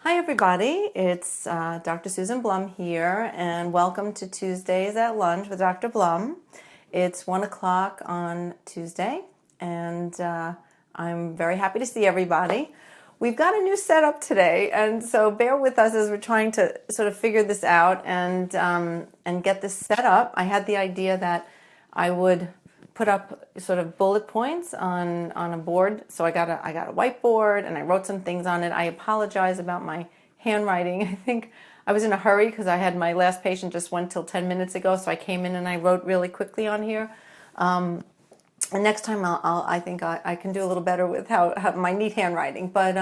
Hi everybody, it's Dr. Susan Blum here, and welcome to Tuesdays at Lunch with Dr. Blum. It's 1 o'clock on Tuesday, and I'm very happy to see everybody. We've got a new setup today, and so bear with us as we're trying to sort of figure this out and get this set up. I had the idea that I would put up sort of bullet points on a board. So I got a whiteboard and I wrote some things on it. I apologize about my handwriting. I think I was in a hurry because I had my last patient just went till 10 minutes ago. So I came in and I wrote really quickly on here. And next time I think I can do a little better with how my neat handwriting. But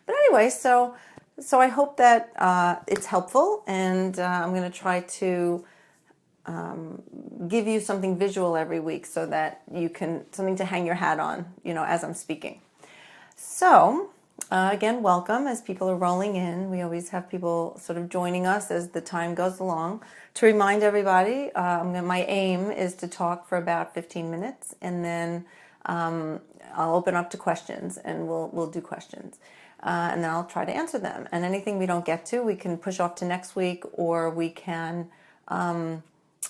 anyway, so I hope that it's helpful, and I'm going to try to give you something visual every week so that you can, something to hang your hat on, as I'm speaking. So again, welcome as people are rolling in. We always have people sort of joining us as the time goes along. To remind everybody, my aim is to talk for about 15 minutes, and then I'll open up to questions, and we'll do questions. And then I'll try to answer them. And anything we don't get to, we can push off to next week, or we can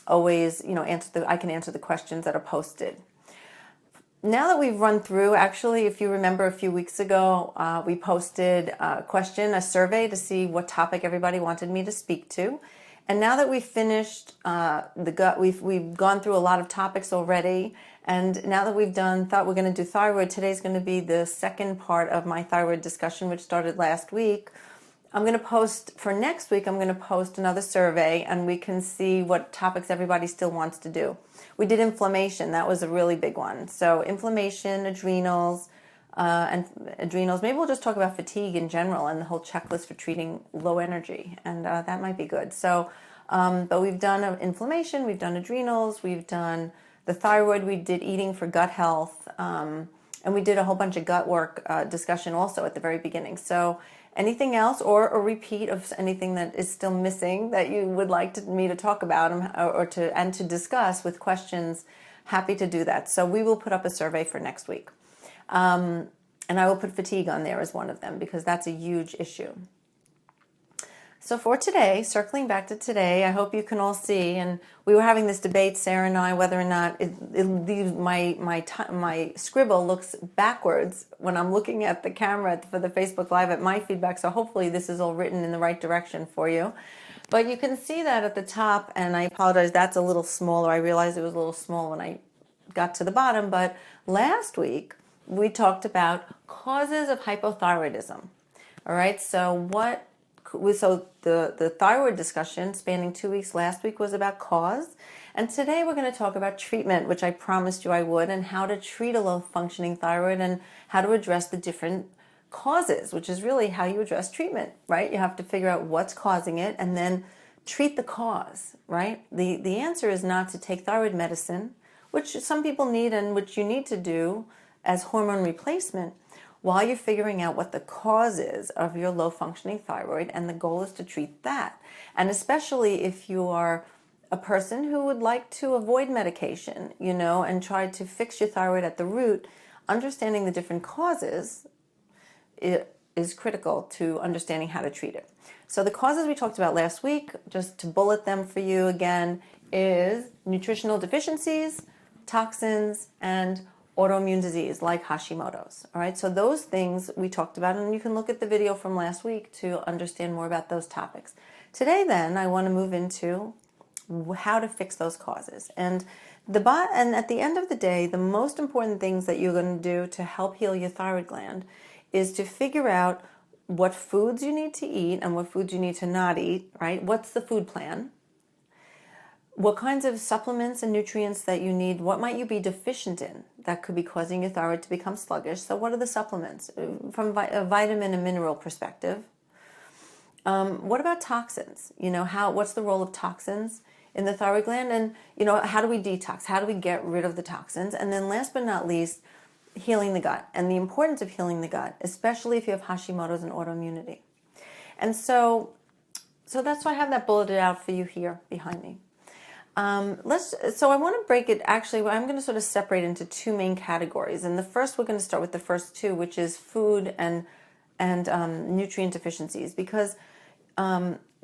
always, I can answer the questions that are posted. Now that we've run through, actually, if you remember a few weeks ago, we posted a survey to see what topic everybody wanted me to speak to. And now that we've finished the gut, we've gone through a lot of topics already. And now that thought we're going to do thyroid, today's going to be the second part of my thyroid discussion, which started last week. I'm going to post, for next week, I'm going to post another survey, and we can see what topics everybody still wants to do. We did inflammation. That was a really big one. So inflammation, adrenals, maybe we'll just talk about fatigue in general and the whole checklist for treating low energy, and that might be good. So, but we've done inflammation, we've done adrenals, we've done the thyroid, we did eating for gut health, and we did a whole bunch of gut work discussion also at the very beginning. So anything else, or a repeat of anything that is still missing that you would like me to talk about or to discuss with questions, happy to do that. So we will put up a survey for next week. And I will put fatigue on there as one of them because that's a huge issue. So for today, circling back to today, I hope you can all see, and we were having this debate, Sarah and I, whether or not my scribble looks backwards when I'm looking at the camera for the Facebook Live at my feedback. So hopefully this is all written in the right direction for you. But you can see that at the top, and I apologize, that's a little smaller. I realized it was a little small when I got to the bottom. But last week, we talked about causes of hypothyroidism. All right, so the thyroid discussion spanning 2 weeks last week was about cause, and today we're going to talk about treatment, which I promised you I would, and how to treat a low functioning thyroid and how to address the different causes, which is really how you address treatment, right? You have to figure out what's causing it and then treat the cause, right? The answer is not to take thyroid medicine, which some people need and which you need to do as hormone replacement, while you're figuring out what the cause is of your low functioning thyroid, and the goal is to treat that. And especially if you are a person who would like to avoid medication, and try to fix your thyroid at the root, understanding the different causes is critical to understanding how to treat it. So the causes we talked about last week, just to bullet them for you again, is nutritional deficiencies, toxins, and autoimmune disease like Hashimoto's. All right, so those things we talked about, and you can look at the video from last week to understand more about those topics. Today, then, I want to move into how to fix those causes. And at the end of the day, the most important things that you're going to do to help heal your thyroid gland is to figure out what foods you need to eat and what foods you need to not eat, right? What's the food plan? What kinds of supplements and nutrients that you need, what might you be deficient in that could be causing your thyroid to become sluggish? So what are the supplements from a vitamin and mineral perspective? What about toxins? What's the role of toxins in the thyroid gland? And, how do we detox? How do we get rid of the toxins? And then last but not least, healing the gut and the importance of healing the gut, especially if you have Hashimoto's and autoimmunity. And so that's why I have that bulleted out for you here behind me. So I want to break it, actually, I'm going to sort of separate into two main categories. And the first, we're going to start with the first two, which is food and nutrient deficiencies, because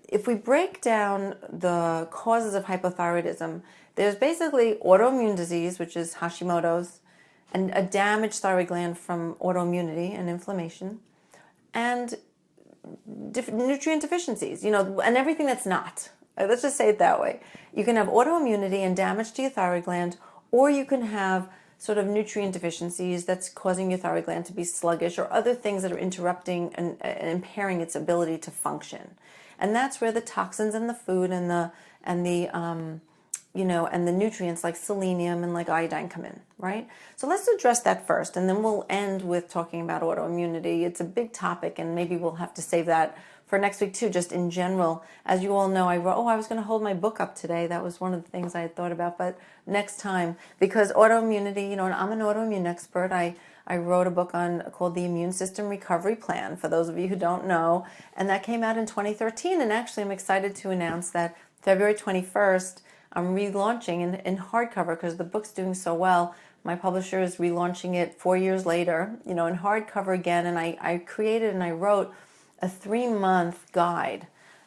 if we break down the causes of hypothyroidism, there's basically autoimmune disease, which is Hashimoto's, and a damaged thyroid gland from autoimmunity and inflammation, and nutrient deficiencies, and everything that's not. Let's just say it that way. You can have autoimmunity and damage to your thyroid gland, or you can have sort of nutrient deficiencies that's causing your thyroid gland to be sluggish, or other things that are interrupting and impairing its ability to function. And that's where the toxins in the food and the nutrients like selenium and like iodine come in, right? So let's address that first, and then we'll end with talking about autoimmunity. It's a big topic, and maybe we'll have to save that for next week too, just in general. As you all know, I was going to hold my book up today. That was one of the things I had thought about, but next time, because autoimmunity, and I'm an autoimmune expert. I wrote a book called The Immune System Recovery Plan, for those of you who don't know, and that came out in 2013, and actually I'm excited to announce that February 21st, I'm relaunching in hardcover, because the book's doing so well. My publisher is relaunching it 4 years later, in hardcover again, and I created and I wrote a 3-month guide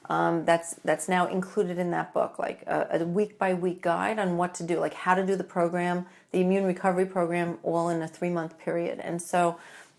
that's now included in that book, like a week-by-week guide on what to do, like how to do the program, the immune recovery program, all in a 3-month period. And so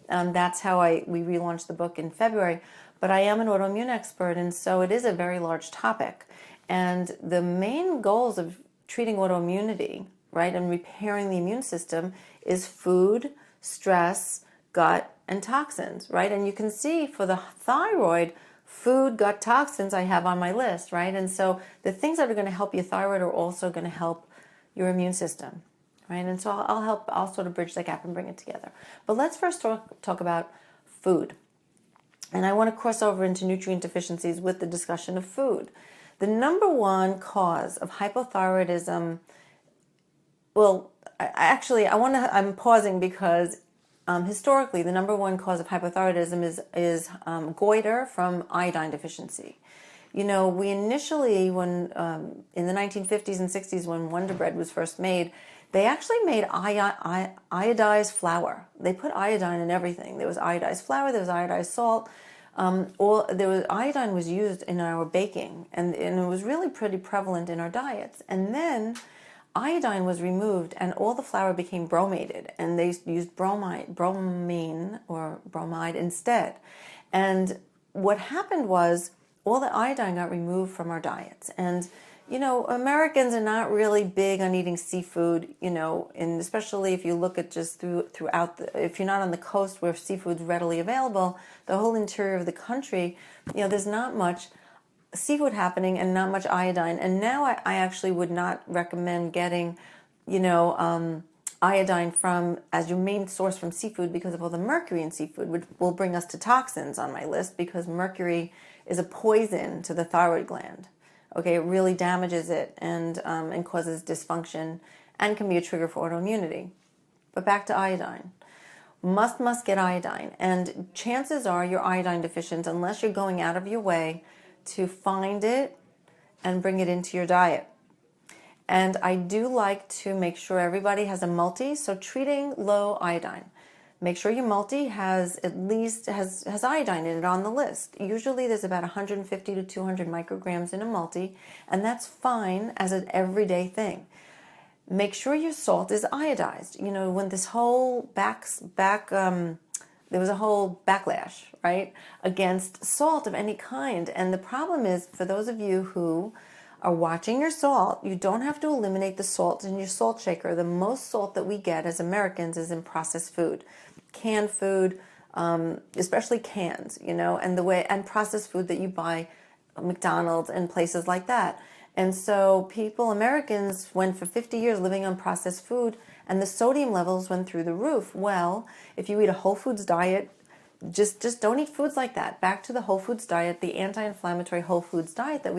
that's how we relaunched the book in February. But I am an autoimmune expert, and so it is a very large topic. And the main goals of treating autoimmunity, right, and repairing the immune system is food, stress, gut, and toxins, right? And you can see for the thyroid, food, gut, toxins I have on my list, right? And so the things that are going to help your thyroid are also going to help your immune system, right? And so I'll sort of bridge the gap and bring it together. But let's first talk about food. And I want to cross over into nutrient deficiencies with the discussion of food. The number one cause of hypothyroidism, I'm pausing because historically, the number one cause of hypothyroidism is goiter from iodine deficiency. We initially, when in the 1950s and 60s, when Wonder Bread was first made, they actually made iodized flour. They put iodine in everything. There was iodized flour, there was iodized salt. Iodine was used in our baking, and it was really pretty prevalent in our diets. And then iodine was removed, and all the flour became bromated, and they used bromine or bromide instead. And what happened was all the iodine got removed from our diets. And Americans are not really big on eating seafood, and especially if you look at just throughout if you're not on the coast where seafood's readily available, the whole interior of the country, there's not much seafood happening and not much iodine. And now I actually would not recommend getting, iodine as your main source from seafood, because of all the mercury in seafood, which will bring us to toxins on my list, because mercury is a poison to the thyroid gland. Okay, it really damages it and causes dysfunction and can be a trigger for autoimmunity. But back to iodine. Must get iodine. And chances are you're iodine deficient unless you're going out of your way to find it and bring it into your diet. And I do like to make sure everybody has a multi, so treating low iodine. Make sure your multi has iodine in it on the list. Usually there's about 150 to 200 micrograms in a multi, and that's fine as an everyday thing. Make sure your salt is iodized. When this whole there was a whole backlash, right, against salt of any kind. And the problem is, for those of you who are watching your salt, you don't have to eliminate the salt in your salt shaker. The most salt that we get as Americans is in processed food, canned food, especially cans, and processed food that you buy at McDonald's and places like that. And so Americans went for 50 years living on processed food, and the sodium levels went through the roof. Well, if you eat a whole foods diet, just don't eat foods like that. Back to the whole foods diet, the anti-inflammatory whole foods diet that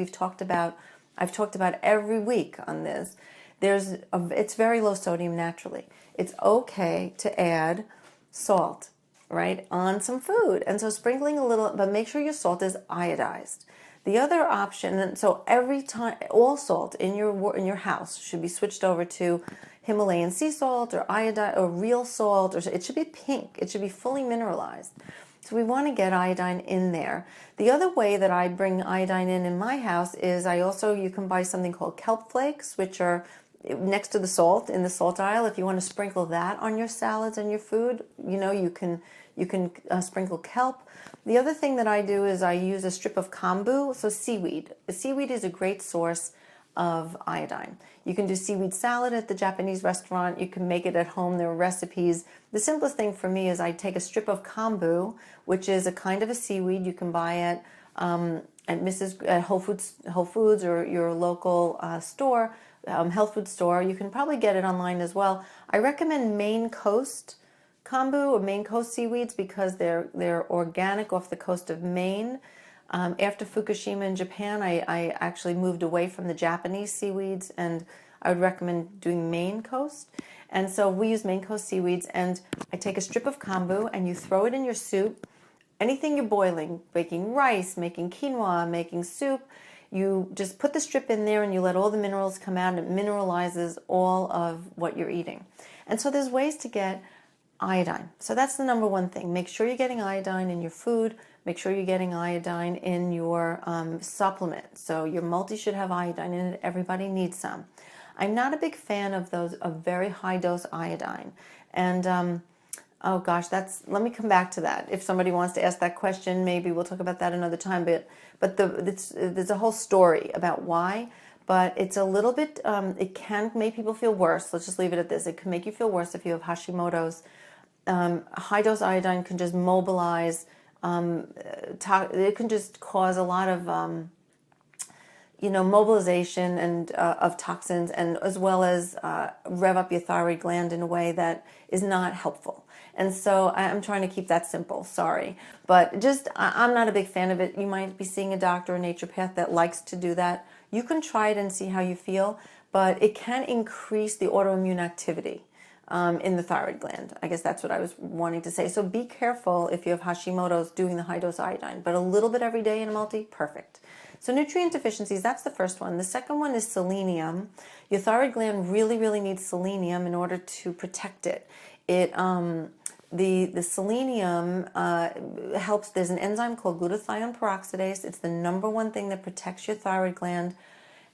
I've talked about every week on this. It's very low sodium naturally. It's okay to add salt, right, on some food. And so sprinkling a little, but make sure your salt is iodized. The other option, and so every time, all salt in your house should be switched over to Himalayan sea salt or iodine or real salt, or it should be pink. It should be fully mineralized. So we want to get iodine in there. The other way that I bring iodine in my house is you can buy something called kelp flakes, which are next to the salt in the salt aisle. If you want to sprinkle that on your salads and your food, you can sprinkle kelp. The other thing that I do is I use a strip of kombu, so seaweed. Seaweed is a great source of iodine. You can do seaweed salad at the Japanese restaurant. You can make it at home. There are recipes. The simplest thing for me is I take a strip of kombu, which is a kind of a seaweed. You can buy it at Whole Foods or your local store, health food store. You can probably get it online as well. I recommend Maine Coast kombu or Maine Coast seaweeds because they're organic off the coast of Maine. After Fukushima in Japan, I actually moved away from the Japanese seaweeds, and I would recommend doing Maine Coast. And so we use Maine Coast seaweeds, and I take a strip of kombu and you throw it in your soup. Anything you're boiling, making rice, making quinoa, making soup, you just put the strip in there and you let all the minerals come out, and it mineralizes all of what you're eating. And so there's ways to get iodine. So that's the number one thing. Make sure you're getting iodine in your food. Make sure you're getting iodine in your supplement. So your multi should have iodine in it. Everybody needs some. I'm not a big fan of those very high dose iodine. And oh gosh, let me come back to that. If somebody wants to ask that question, maybe we'll talk about that another time. But there's a whole story about why. But it's a little bit, it can make people feel worse. Let's just leave it at this. It can make you feel worse if you have Hashimoto's. High dose iodine can just mobilize, it can just cause a lot of, mobilization and of toxins, and as well as rev up your thyroid gland in a way that is not helpful. And so I'm trying to keep that simple, sorry. But I'm not a big fan of it. You might be seeing a doctor or naturopath that likes to do that. You can try it and see how you feel, but it can increase the autoimmune activity in the thyroid gland. I guess that's what I was wanting to say. So be careful if you have Hashimoto's doing the high dose iodine, but a little bit every day in a multi, perfect. So nutrient deficiencies, that's the first one. The second one is selenium. Your thyroid gland really, really needs selenium in order to protect it. The selenium helps. There's an enzyme called glutathione peroxidase. It's the number one thing that protects your thyroid gland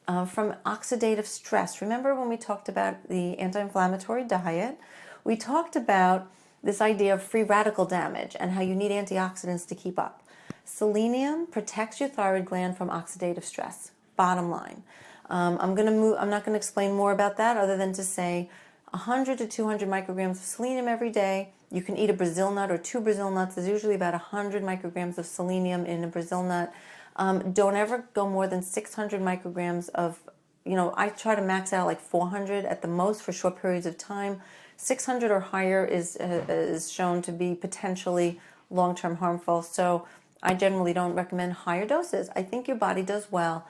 from oxidative stress. Remember when we talked about the anti-inflammatory diet, we talked about this idea of free radical damage and how you need antioxidants to keep up. Selenium protects your thyroid gland from oxidative stress. Bottom line. I'm not going to explain more about that other than to say 100 to 200 micrograms of selenium every day. You can eat a Brazil nut or 2 Brazil nuts. There's usually about 100 micrograms of selenium in a Brazil nut. Don't ever go more than 600 micrograms of, I try to max out like 400 at the most for short periods of time. 600 or higher is shown to be potentially long-term harmful. So I generally don't recommend higher doses. I think your body does well.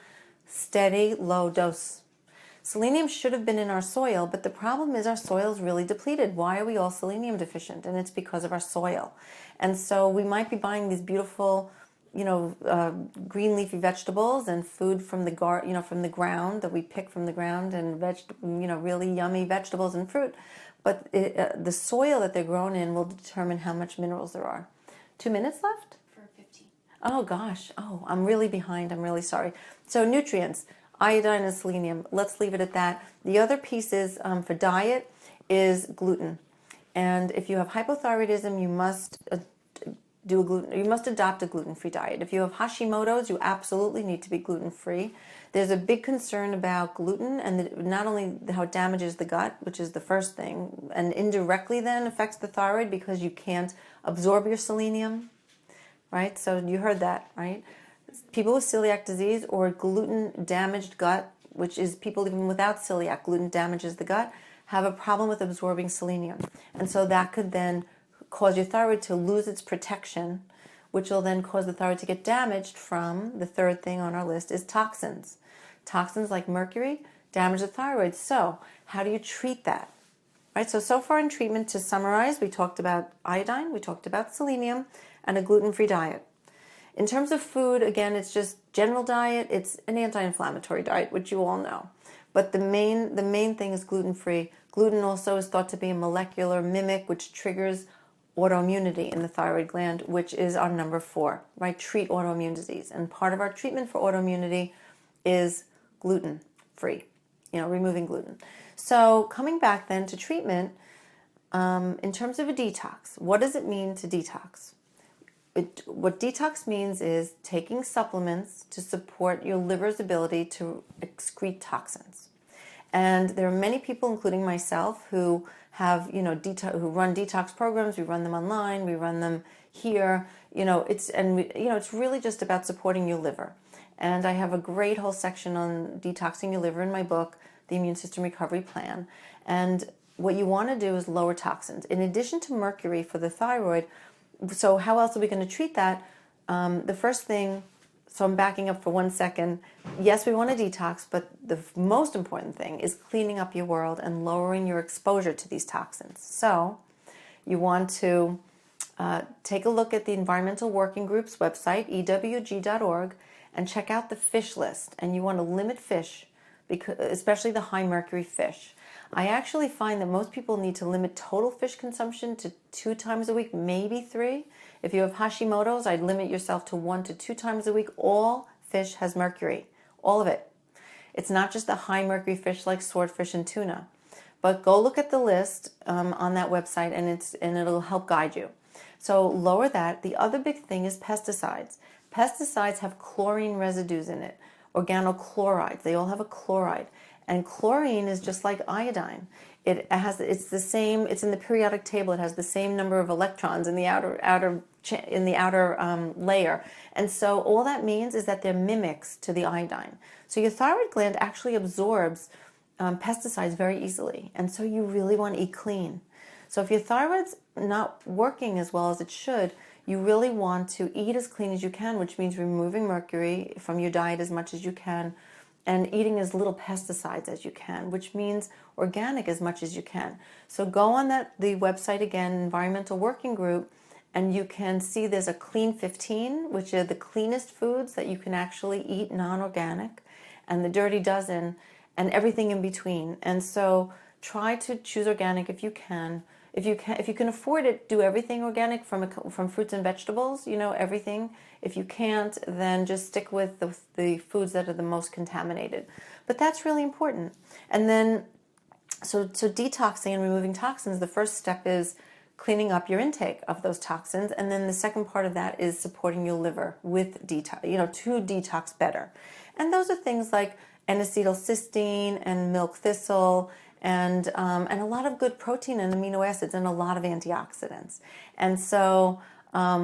Steady, low dose. Selenium should have been in our soil, but the problem is our soil is really depleted. Why are we all selenium deficient? And it's because of our soil. And so we might be buying these beautiful, green leafy vegetables and food from the ground that we pick from the ground, and really yummy vegetables and fruit. But the soil that they're grown in will determine how much minerals there are. 2 minutes left? For 15. Oh gosh. Oh, I'm really behind. I'm really sorry. So nutrients. Iodine and selenium. Let's leave it at that. The other pieces for diet is gluten. And if you have hypothyroidism, you must adopt a gluten-free diet. If you have Hashimoto's, you absolutely need to be gluten-free. There's a big concern about gluten, and not only how it damages the gut, which is the first thing, and indirectly then affects the thyroid because you can't absorb your selenium, right? So you heard that, right? People with celiac disease or gluten-damaged gut, which is people even without celiac, gluten damages the gut, have a problem with absorbing selenium. And so that could then cause your thyroid to lose its protection, which will then cause the thyroid to get damaged from, the third thing on our list is toxins. Toxins like mercury damage the thyroid. So how do you treat that? Right? So far in treatment, to summarize, we talked about iodine, we talked about selenium, and a gluten-free diet. In terms of food, again, it's just general diet. It's an anti-inflammatory diet, which you all know. But the main thing is gluten-free. Gluten also is thought to be a molecular mimic, which triggers autoimmunity in the thyroid gland, which is our number 4, right? Treat autoimmune disease. And part of our treatment for autoimmunity is gluten free, removing gluten. So coming back then to treatment, in terms of a detox, what does it mean to detox? What detox means is taking supplements to support your liver's ability to excrete toxins. And there are many people, including myself, who have, who run detox programs. We run them online. We run them here. It's really just about supporting your liver. And I have a great whole section on detoxing your liver in my book, The Immune System Recovery Plan. And what you want to do is lower toxins. In addition to mercury for the thyroid, so how else are we going to treat that? The first thing, so I'm backing up for 1 second. Yes, we want to detox, but the most important thing is cleaning up your world and lowering your exposure to these toxins. So you want to take a look at the Environmental Working Group's website, ewg.org, and check out the fish list. And you want to limit fish, especially the high mercury fish. I actually find that most people need to limit total fish consumption to 2 times a week, maybe 3. If you have Hashimoto's, I'd limit yourself to 1 to 2 times a week. All fish has mercury, all of it. It's not just the high mercury fish like swordfish and tuna. But go look at the list on that website, and it'll help guide you. So lower that. The other big thing is pesticides. Pesticides have chlorine residues in it, organochlorides. They all have a chloride. And chlorine is just like iodine. It's in the periodic table. It has the same number of electrons in the outer layer. And so all that means is that they're mimics to the iodine. So your thyroid gland actually absorbs pesticides very easily. And so you really want to eat clean. So if your thyroid's not working as well as it should, you really want to eat as clean as you can, which means removing mercury from your diet as much as you can, and eating as little pesticides as you can, which means organic as much as you can. So go on the website again, Environmental Working Group, and you can see there's a Clean 15, which are the cleanest foods that you can actually eat non-organic, and the Dirty Dozen, and everything in between. And so try to choose organic if you can. If you can afford it, do everything organic from fruits and vegetables, everything. If you can't, then just stick with the foods that are the most contaminated. But that's really important. And then, so detoxing and removing toxins, the first step is cleaning up your intake of those toxins. And then the second part of that is supporting your liver with detox, to detox better. And those are things like N-acetylcysteine and milk thistle, and a lot of good protein and amino acids, and a lot of antioxidants. And so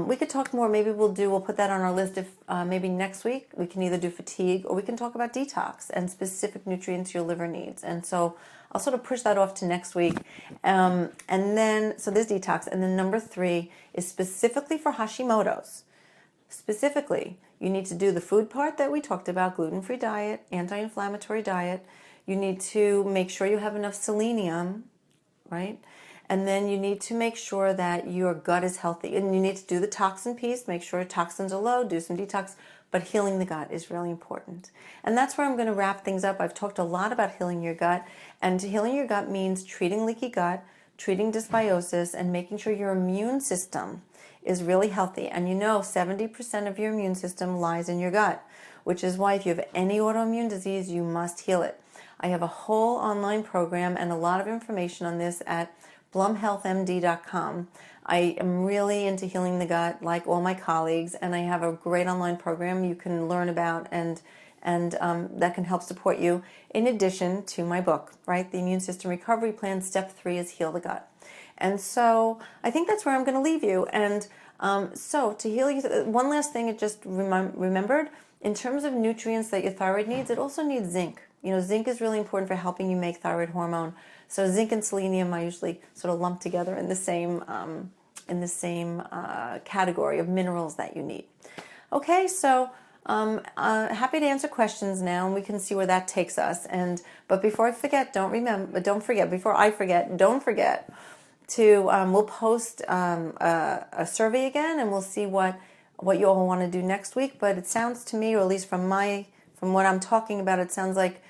we could talk more. Maybe we'll put that on our list. If maybe next week we can either do fatigue, or we can talk about detox and specific nutrients your liver needs. And so I'll sort of push that off to next week. And then, so there's detox. And then number 3 is specifically for Hashimoto's. Specifically, you need to do the food part that we talked about, gluten-free diet, anti-inflammatory diet. You need to make sure you have enough selenium, right? And then you need to make sure that your gut is healthy. And you need to do the toxin piece, make sure toxins are low, do some detox. But healing the gut is really important. And that's where I'm going to wrap things up. I've talked a lot about healing your gut. And healing your gut means treating leaky gut, treating dysbiosis, and making sure your immune system is really healthy. And 70% of your immune system lies in your gut, which is why if you have any autoimmune disease, you must heal it. I have a whole online program and a lot of information on this at blumhealthmd.com. I am really into healing the gut, like all my colleagues, and I have a great online program you can learn about and that can help support you, in addition to my book, right? The Immune System Recovery Plan. Step 3 is heal the gut. And so I think that's where I'm going to leave you. And so to heal you, one last thing I just remembered, in terms of nutrients that your thyroid needs, it also needs zinc. Zinc is really important for helping you make thyroid hormone. So zinc and selenium I usually sort of lump together in the same category of minerals that you need. Okay, so happy to answer questions now, and we can see where that takes us. But before I forget, don't forget to we'll post a survey again, and we'll see what you all want to do next week. But it sounds to me, or at least from what I'm talking about, it sounds like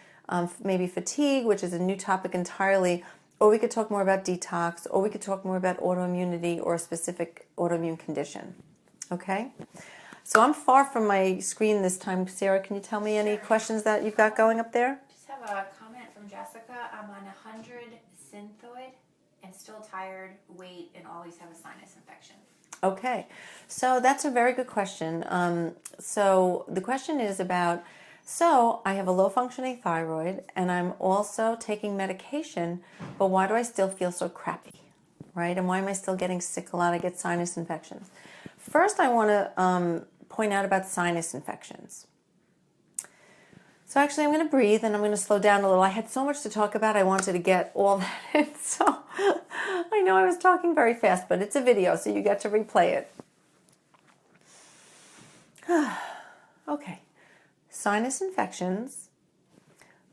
maybe fatigue, which is a new topic entirely, or we could talk more about detox, or we could talk more about autoimmunity or a specific autoimmune condition. Okay? So I'm far from my screen this time. Sarah, can you tell me any questions that you've got going up there? Just have a comment from Jessica. I'm on 100 Synthoid and still tired, weight, and always have a sinus infection. Okay, so that's a very good question. So the question is about, so I have a low functioning thyroid and I'm also taking medication, but why do I still feel so crappy, right? And why am I still getting sick a lot? I get sinus infections. First, I want to point out about sinus infections. So actually, I'm going to breathe and I'm going to slow down a little. I had so much to talk about. I wanted to get all that in. So I know I was talking very fast, but it's a video, so you get to replay it. Okay. Sinus infections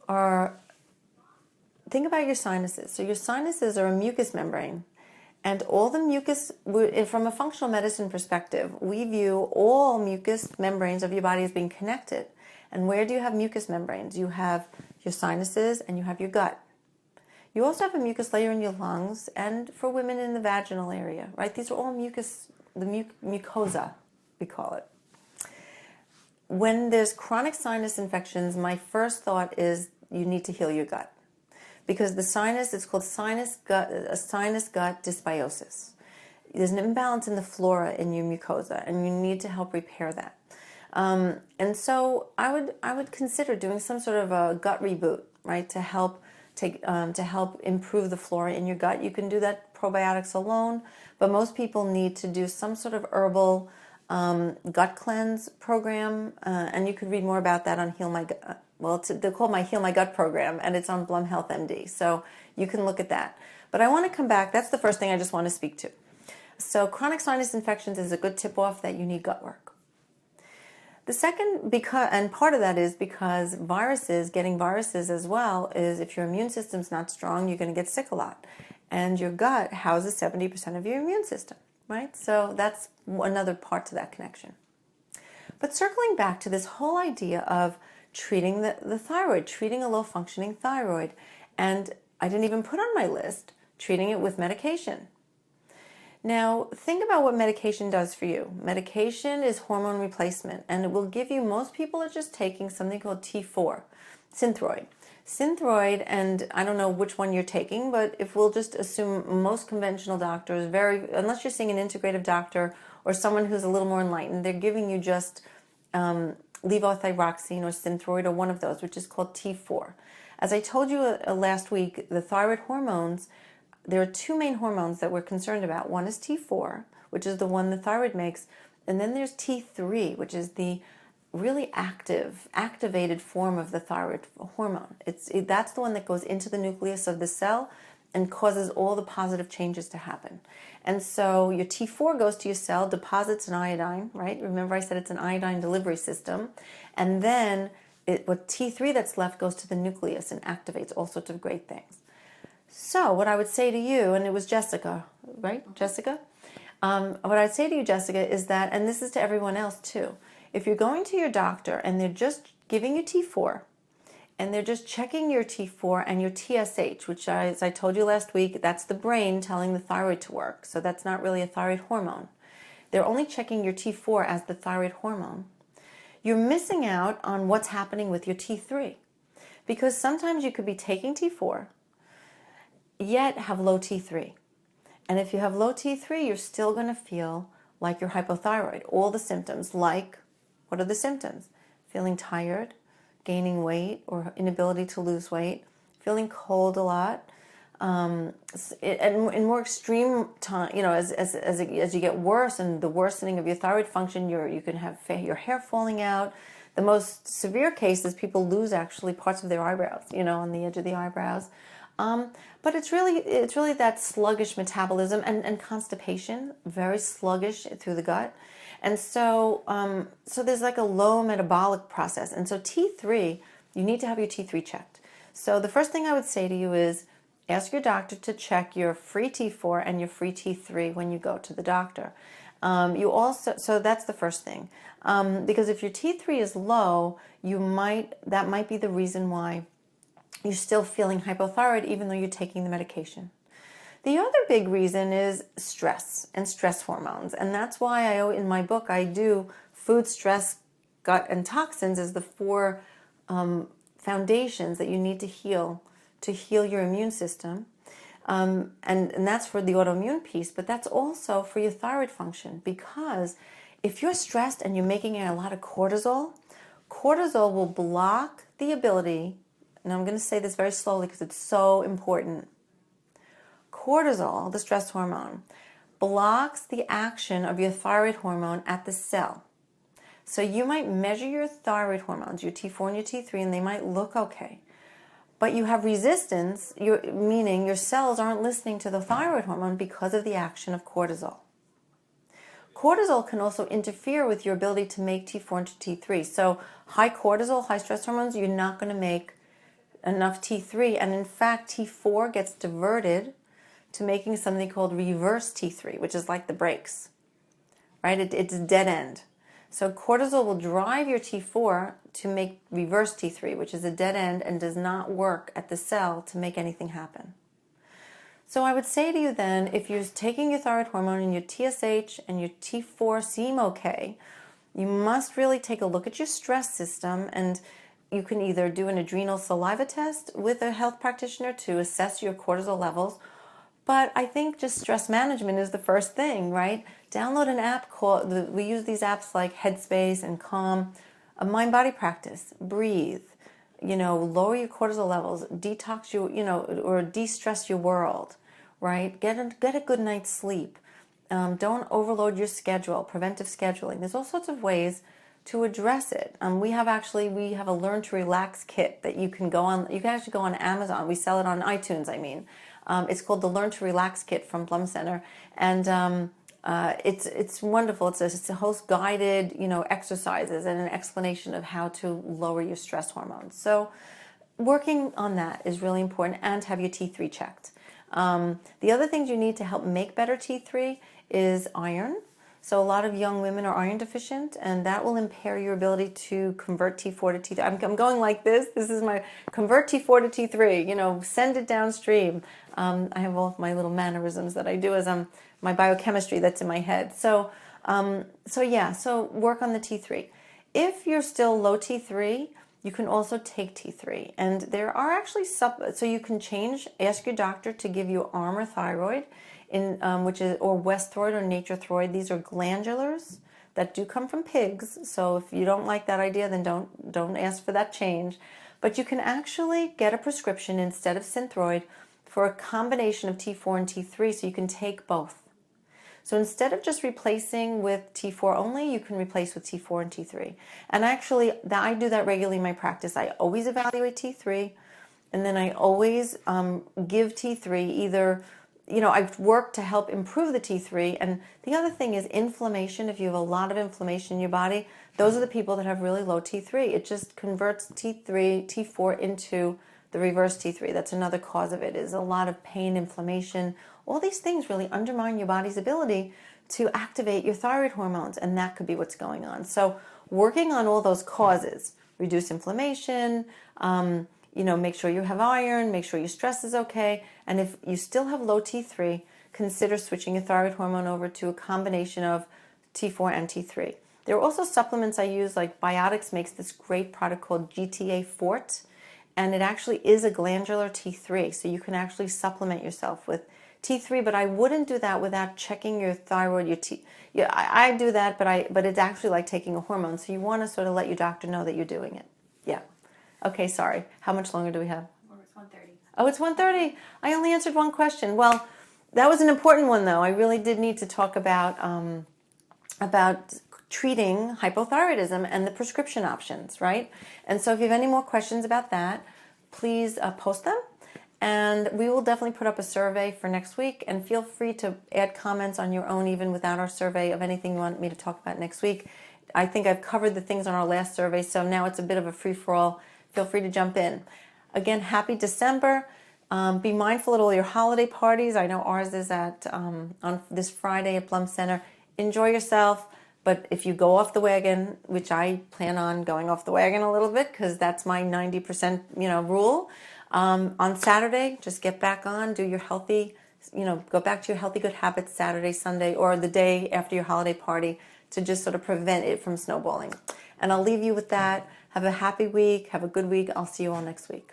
are, think about your sinuses. So your sinuses are a mucous membrane. And all the mucus, from a functional medicine perspective, we view all mucous membranes of your body as being connected. And where do you have mucous membranes? You have your sinuses and you have your gut. You also have a mucus layer in your lungs and for women in the vaginal area, right? These are all mucus, the mucosa, we call it. When there's chronic sinus infections, my first thought is you need to heal your gut. Because the sinus, it's called sinus gut dysbiosis. There's an imbalance in the flora in your mucosa, and you need to help repair that. And so I would consider doing some sort of a gut reboot, right, to help improve the flora in your gut. You can do that probiotics alone, but most people need to do some sort of herbal gut cleanse program, and you could read more about that on Heal My Gut. Well, they're called my Heal My Gut program, and it's on Blum Health MD, so you can look at that. But I want to come back. That's the first thing I just want to speak to. So chronic sinus infections is a good tip-off that you need gut work. The second, and part of that is because getting viruses as well, is if your immune system's not strong, you're going to get sick a lot. And your gut houses 70% of your immune system, right? So that's another part to that connection. But circling back to this whole idea of treating the thyroid, treating a low-functioning thyroid, and I didn't even put on my list treating it with medication. Now, think about what medication does for you. Medication is hormone replacement, and it will give you, most people are just taking something called T4, Synthroid. Synthroid, and I don't know which one you're taking, but if we'll just assume most conventional doctors, unless you're seeing an integrative doctor or someone who's a little more enlightened, they're giving you just levothyroxine or Synthroid or one of those, which is called T4. As I told you last week, the thyroid hormones, there are two main hormones that we're concerned about. One is T4, which is the one the thyroid makes, and then there's T3, which is the really activated form of the thyroid hormone. That's the one that goes into the nucleus of the cell and causes all the positive changes to happen. And so your T4 goes to your cell, deposits an iodine, right? Remember I said it's an iodine delivery system. And then what T3 that's left goes to the nucleus and activates all sorts of great things. So what I would say to you, and it was Jessica, right? Mm-hmm. Jessica? What I'd say to you, Jessica, is that, and this is to everyone else too, if you're going to your doctor and they're just giving you T4, and they're just checking your T4 and your TSH, which, as I told you last week, that's the brain telling the thyroid to work. So that's not really a thyroid hormone. They're only checking your T4 as the thyroid hormone. You're missing out on what's happening with your T3. Because sometimes you could be taking T4, yet have low T3. And if you have low T3, you're still going to feel like you're hypothyroid. All the symptoms, like, what are the symptoms? Feeling tired, gaining weight or inability to lose weight, feeling cold a lot, and in more extreme time, as you get worse and the worsening of your thyroid function, you can have your hair falling out. The most severe cases, people lose actually parts of their eyebrows, on the edge of the eyebrows. But it's really that sluggish metabolism and constipation, very sluggish through the gut. And so there's like a low metabolic process. And so T3, you need to have your T3 checked. So the first thing I would say to you is ask your doctor to check your free T4 and your free T3 when you go to the doctor. So that's the first thing. Because if your T3 is low, that might be the reason why you're still feeling hypothyroid even though you're taking the medication. The other big reason is stress and stress hormones. And that's why in my book, I do food, stress, gut, and toxins as the four foundations that you need to heal your immune system. And that's for the autoimmune piece, but that's also for your thyroid function. Because if you're stressed and you're making a lot of cortisol, cortisol will block the ability, and I'm going to say this very slowly because it's so important. Cortisol, the stress hormone, blocks the action of your thyroid hormone at the cell. So you might measure your thyroid hormones, your T4 and your T3, and they might look okay. But you have resistance, meaning your cells aren't listening to the thyroid hormone because of the action of cortisol. Cortisol can also interfere with your ability to make T4 and T3. So high cortisol, high stress hormones, you're not going to make enough T3. And in fact, T4 gets diverted to making something called reverse T3, which is like the brakes, right? It's a dead end. So cortisol will drive your T4 to make reverse T3, which is a dead end and does not work at the cell to make anything happen. So I would say to you then, if you're taking your thyroid hormone and your TSH and your T4 seem okay, you must really take a look at your stress system, and you can either do an adrenal saliva test with a health practitioner to assess your cortisol levels. But I think just stress management is the first thing, right? Download an app we use these apps like Headspace and Calm, a mind-body practice, breathe, lower your cortisol levels, detox or de-stress your world, right? Get a good night's sleep. Don't overload your schedule, preventive scheduling. There's all sorts of ways to address it. We have a Learn to Relax kit that you can go on. You can actually go on Amazon. We sell it on iTunes, I mean. It's called the Learn to Relax kit from Plum Center. And it's wonderful. It's a host guided, exercises and an explanation of how to lower your stress hormones. So working on that is really important, and have your T3 checked. The other things you need to help make better T3 is iron. So a lot of young women are iron deficient, and that will impair your ability to convert T4 to T3. I'm going like this. This is my convert T4 to T3, send it downstream. I have all of my little mannerisms that I do as my biochemistry that's in my head. So work on the T3. If you're still low T3, you can also take T3. And there are actually so you can ask your doctor to give you Armour thyroid, which is, or West thyroid or Nature thyroid. These are glandulars that do come from pigs. So if you don't like that idea, then don't ask for that change. But you can actually get a prescription instead of Synthroid for a combination of T4 and T3, so you can take both. So instead of just replacing with T4 only, you can replace with T4 and T3. And actually, I do that regularly in my practice. I always evaluate T3, and then I always give T3 either, I work to help improve the T3. And the other thing is inflammation. If you have a lot of inflammation in your body, those are the people that have really low T3. It just converts T4 into the reverse T3. That's another cause of it, is a lot of pain, inflammation. All these things really undermine your body's ability to activate your thyroid hormones, and that could be what's going on. So working on all those causes, reduce inflammation, make sure you have iron, make sure your stress is okay, and if you still have low T3, consider switching your thyroid hormone over to a combination of T4 and T3. There are also supplements I use, like Biotics makes this great product called GTA Forte, and it actually is a glandular T3, so you can actually supplement yourself with T3, but I wouldn't do that without checking your thyroid. I do that, but it's actually like taking a hormone, so you want to sort of let your doctor know that you're doing it. Yeah. Okay, sorry. How much longer do we have? It's 1:30. Oh, it's 1:30. I only answered one question. Well, that was an important one, though. I really did need to talk about treating hypothyroidism and the prescription options, right? And so if you have any more questions about that, please post them. And we will definitely put up a survey for next week, and feel free to add comments on your own, even without our survey, of anything you want me to talk about next week. I think I've covered the things on our last survey, so now it's a bit of a free-for-all. Feel free to jump in. Again, happy December. Be mindful at all your holiday parties. I know ours is on this Friday at Plum Center. Enjoy yourself. But if you go off the wagon, which I plan on going off the wagon a little bit because that's my 90% rule, On Saturday, just get back on, do your healthy, go back to your healthy good habits Saturday, Sunday, or the day after your holiday party to just sort of prevent it from snowballing. And I'll leave you with that. Have a happy week. Have a good week. I'll see you all next week.